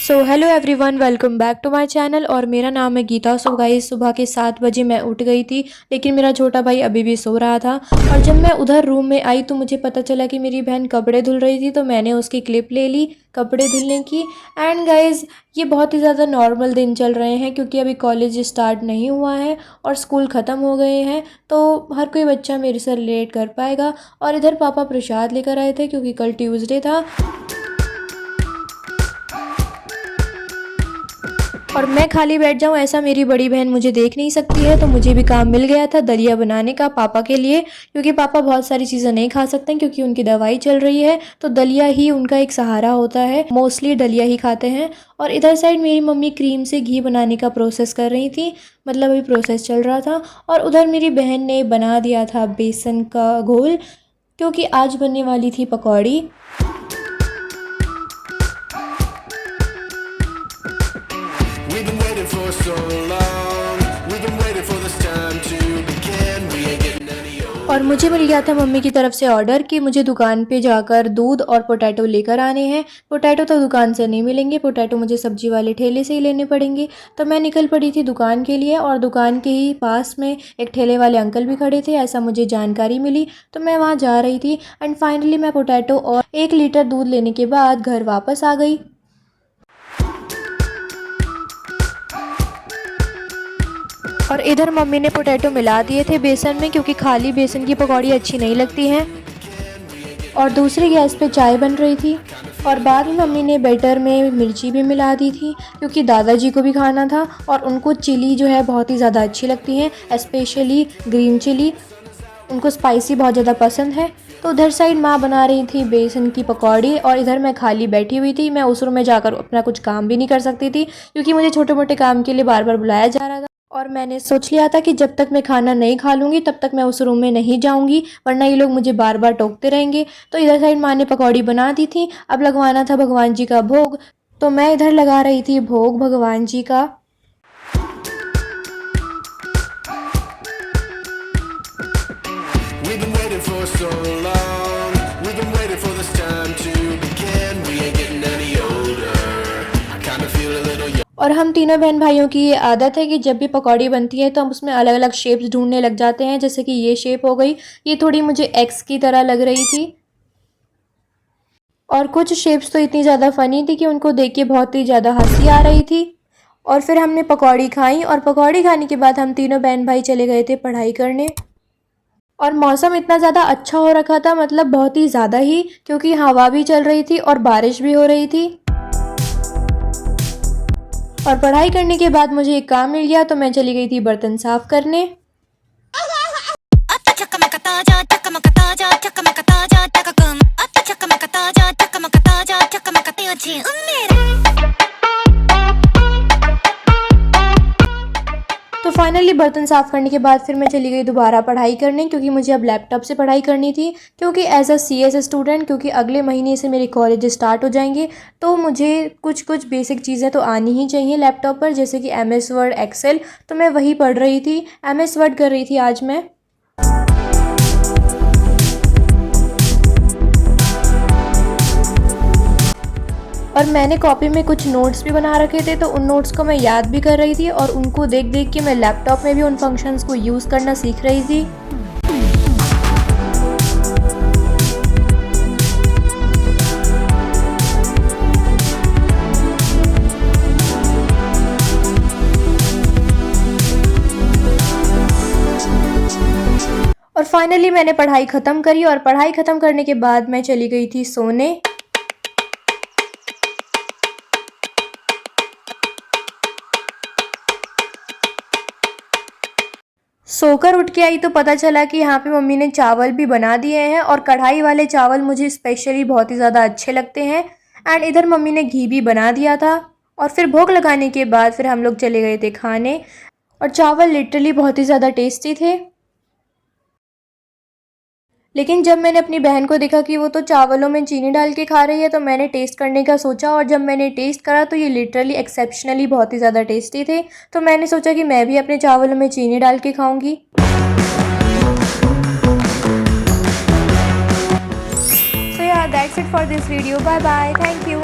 So hello everyone, welcome back to my channel. और मेरा नाम है गीता। सो गाइस, सुबह के 7 बजे मैं उठ गई थी, लेकिन मेरा छोटा भाई अभी भी सो रहा था। और जब मैं उधर रूम में आई तो मुझे पता चला कि मेरी बहन कपड़े धुल रही थी, तो मैंने उसकी क्लिप ले ली कपड़े धुलने की। एंड गाइस, ये बहुत ही ज़्यादा नॉर्मल दिन चल रहे हैं क्योंकि अभी कॉलेज स्टार्ट नहीं हुआ है और स्कूल ख़त्म हो गए हैं, तो हर कोई बच्चा मेरे से रिलेट कर पाएगा। और इधर पापा प्रसाद लेकर आए थे क्योंकि कल ट्यूसडे था और मैं खाली बैठ जाऊं ऐसा मेरी बड़ी बहन मुझे देख नहीं सकती है। तो मुझे भी काम मिल गया था दलिया बनाने का पापा के लिए, क्योंकि पापा बहुत सारी चीज़ें नहीं खा सकते हैं क्योंकि उनकी दवाई चल रही है। तो दलिया ही उनका एक सहारा होता है, मोस्टली दलिया ही खाते हैं। और इधर साइड मेरी मम्मी क्रीम से घी बनाने का प्रोसेस कर रही थी, मतलब अभी प्रोसेस चल रहा था। और उधर मेरी बहन ने बना दिया था बेसन का घोल, क्योंकि आज बनने वाली थी पकौड़ी। We've been waiting for so long. We've been waiting for this time to begin. We ain't getting any older. और मुझे मिल गया था मम्मी की तरफ से ऑर्डर कि मुझे दुकान पे जाकर दूध और पोटैटो लेकर आने हैं। पोटैटो तो दुकान से नहीं मिलेंगे, पोटैटो मुझे सब्जी वाले ठेले से ही लेने पड़ेंगे। तो मैं निकल पड़ी थी दुकान के लिए, और दुकान के ही पास में एक ठेले वाले अंकल भी खड़े थे, ऐसा मुझे जानकारी मिली। तो मैं वहाँ जा रही थी एंड फाइनली मैं पोटैटो और 1 लीटर दूध लेने के बाद घर वापस आ गई। और इधर मम्मी ने पोटैटो मिला दिए थे बेसन में, क्योंकि खाली बेसन की पकौड़ी अच्छी नहीं लगती हैं। और दूसरी गैस पे चाय बन रही थी, और बाद में मम्मी ने बैटर में मिर्ची भी मिला दी थी क्योंकि दादाजी को भी खाना था और उनको चिली जो है बहुत ही ज़्यादा अच्छी लगती है, स्पेशली ग्रीन चिली। उनको स्पाइसी बहुत ज़्यादा पसंद है। तो उधर साइड माँ बना रही थी बेसन की पकौड़ी और इधर मैं खाली बैठी हुई थी। मैं उस रूम में जाकर अपना कुछ काम भी नहीं कर सकती थी क्योंकि मुझे छोटे मोटे काम के लिए बार बार बुलाया जा रहा था। और मैंने सोच लिया था कि जब तक मैं खाना नहीं खा लूँगी तब तक मैं उस रूम में नहीं जाऊँगी, वरना ये लोग मुझे बार बार टोकते रहेंगे। तो इधर साइड माँ ने पकौड़ी बना दी थी, अब लगवाना था भगवान जी का भोग। तो मैं इधर लगा रही थी भोग भगवान जी का। We've been waiting for so long. We've been waiting for this time to begin. We ain't getting any older. I kind of feel a little young. और हम तीनों बहन भाइयों की ये आदत है कि जब भी पकौड़ी बनती है तो हम उसमें अलग अलग शेप्स ढूंढने लग जाते हैं। जैसे कि ये शेप हो गई, ये थोड़ी मुझे एक्स की तरह लग रही थी। और कुछ शेप्स तो इतनी ज़्यादा फ़नी थी कि उनको देख के बहुत ही ज़्यादा हंसी आ रही थी। और फिर हमने पकौड़ी खाई, और पकौड़ी खाने के बाद हम तीनों बहन भाई चले गए थे पढ़ाई करने। और मौसम इतना ज़्यादा अच्छा हो रखा था, मतलब बहुत ही ज़्यादा ही, क्योंकि हवा भी चल रही थी और बारिश भी हो रही थी। और पढ़ाई करने के बाद मुझे एक काम मिल गया, तो मैं चली गई थी बर्तन साफ़ करने। तो फाइनली बर्तन साफ़ करने के बाद फिर मैं चली गई दोबारा पढ़ाई करने, क्योंकि मुझे अब लैपटॉप से पढ़ाई करनी थी। क्योंकि एज अ CS स्टूडेंट, क्योंकि अगले महीने से मेरे कॉलेज स्टार्ट हो जाएंगे, तो मुझे कुछ कुछ बेसिक चीज़ें तो आनी ही चाहिए लैपटॉप पर, जैसे कि MS वर्ड, एक्सेल। तो मैं वही पढ़ रही थी, MS वर्ड कर रही थी आज मैं। और मैंने कॉपी में कुछ नोट्स भी बना रखे थे, तो उन नोट्स को मैं याद भी कर रही थी, और उनको देख देख के मैं लैपटॉप में भी उन फंक्शंस को यूज़ करना सीख रही थी। और फाइनली मैंने पढ़ाई ख़त्म करी, और पढ़ाई ख़त्म करने के बाद मैं चली गई थी सोने। सोकर उठ के आई तो पता चला कि यहाँ पे मम्मी ने चावल भी बना दिए हैं, और कढ़ाई वाले चावल मुझे स्पेशली बहुत ही ज़्यादा अच्छे लगते हैं। एंड इधर मम्मी ने घी भी बना दिया था। और फिर भोग लगाने के बाद फिर हम लोग चले गए थे खाने, और चावल लिटरली बहुत ही ज़्यादा टेस्टी थे। लेकिन जब मैंने अपनी बहन को देखा कि वो तो चावलों में चीनी डाल के खा रही है, तो मैंने टेस्ट करने का सोचा, और जब मैंने टेस्ट करा तो ये लिटरली एक्सेप्शनली बहुत ही ज़्यादा टेस्टी थे। तो मैंने सोचा कि मैं भी अपने चावलों में चीनी डाल के खाऊंगी। So yeah that's it for this video. Bye bye, thank you.